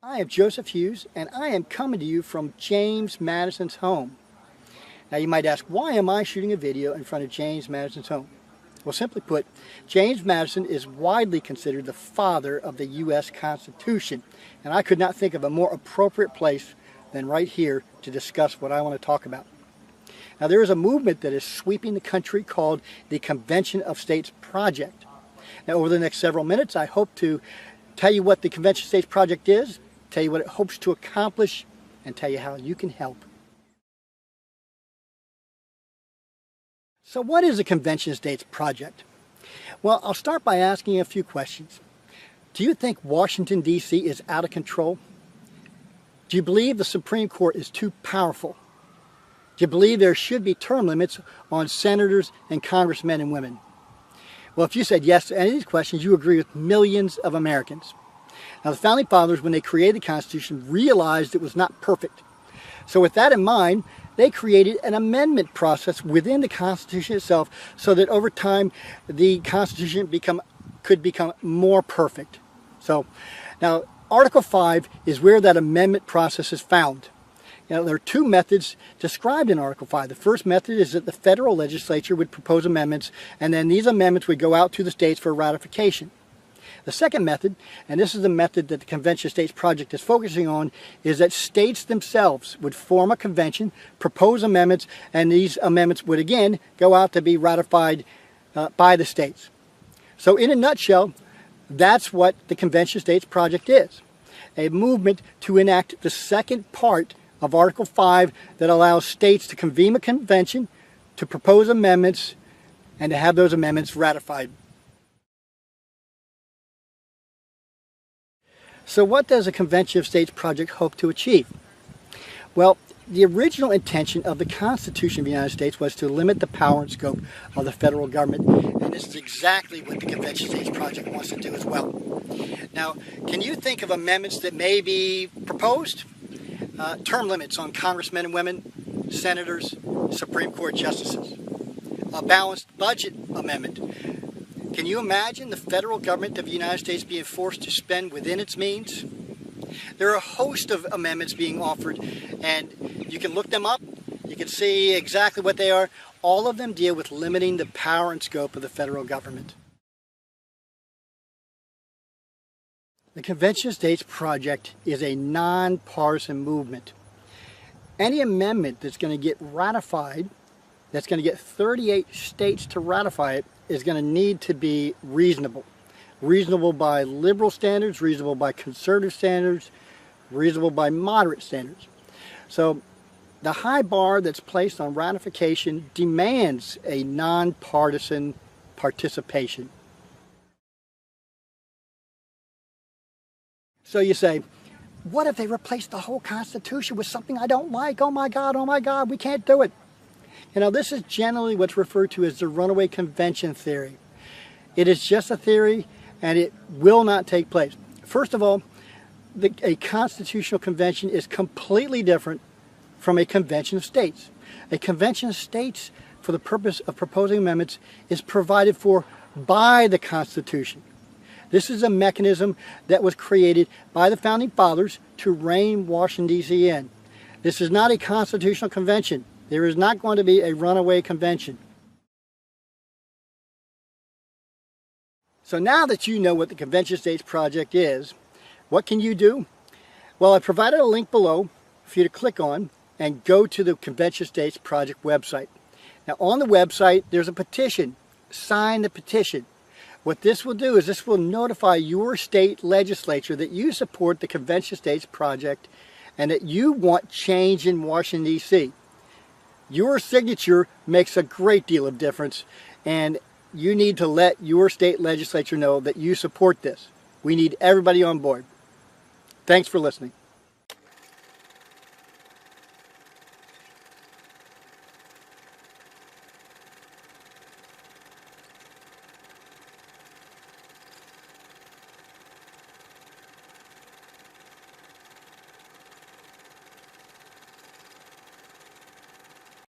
I am Joseph Hewes, and I am coming to you from James Madison's home. Now you might ask, why am I shooting a video in front of James Madison's home? Well, simply put, James Madison is widely considered the father of the U.S. Constitution, and I could not think of a more appropriate place than right here to discuss what I want to talk about. Now there is a movement that is sweeping the country called the Convention of States Project. Now over the next several minutes I hope to tell you what the Convention of States Project is, tell you what it hopes to accomplish, and tell you how you can help. So what is the Convention of States Project? Well, I'll start by asking you a few questions. Do you think Washington, D.C. is out of control? Do you believe the Supreme Court is too powerful? Do you believe there should be term limits on senators and congressmen and women? Well, if you said yes to any of these questions, you agree with millions of Americans. Now, the Founding Fathers, when they created the Constitution, realized it was not perfect. So with that in mind, they created an amendment process within the Constitution itself so that over time the Constitution could become more perfect. So now Article 5 is where that amendment process is found. Now, there are two methods described in Article 5. The first method is that the federal legislature would propose amendments, and then these amendments would go out to the states for ratification. The second method, and this is the method that the Convention of States Project is focusing on, is that states themselves would form a convention, propose amendments, and these amendments would again go out to be ratified by the states. So in a nutshell, that's what the Convention of States Project is. A movement to enact the second part of Article 5 that allows states to convene a convention, to propose amendments, and to have those amendments ratified. So what does the Convention of States Project hope to achieve? Well, the original intention of the Constitution of the United States was to limit the power and scope of the federal government, and this is exactly what the Convention of States Project wants to do as well. Now, can you think of amendments that may be proposed? Term limits on congressmen and women, senators, Supreme Court justices. A balanced budget amendment. Can you imagine the federal government of the United States being forced to spend within its means? There are a host of amendments being offered, and you can look them up. You can see exactly what they are. All of them deal with limiting the power and scope of the federal government. The Convention of States Project is a nonpartisan movement. Any amendment that's going to get ratified, that's going to get 38 states to ratify it, is going to need to be reasonable. Reasonable by liberal standards, reasonable by conservative standards, reasonable by moderate standards. So the high bar that's placed on ratification demands a nonpartisan participation. So you say, what if they replace the whole Constitution with something I don't like? Oh my God, we can't do it. You know, this is generally what's referred to as the runaway convention theory. It is just a theory, and it will not take place. First of all, a constitutional convention is completely different from a convention of states. A convention of states, for the purpose of proposing amendments, is provided for by the Constitution. This is a mechanism that was created by the Founding Fathers to rein Washington, D.C. in. This is not a constitutional convention. There is not going to be a runaway convention. So now that you know what the Convention of States Project is, what can you do? Well, I provided a link below for you to click on and go to the Convention of States Project website. Now on the website, there's a petition. Sign the petition. What this will do is this will notify your state legislature that you support the Convention of States Project and that you want change in Washington, D.C. Your signature makes a great deal of difference, and you need to let your state legislature know that you support this. We need everybody on board. Thanks for listening.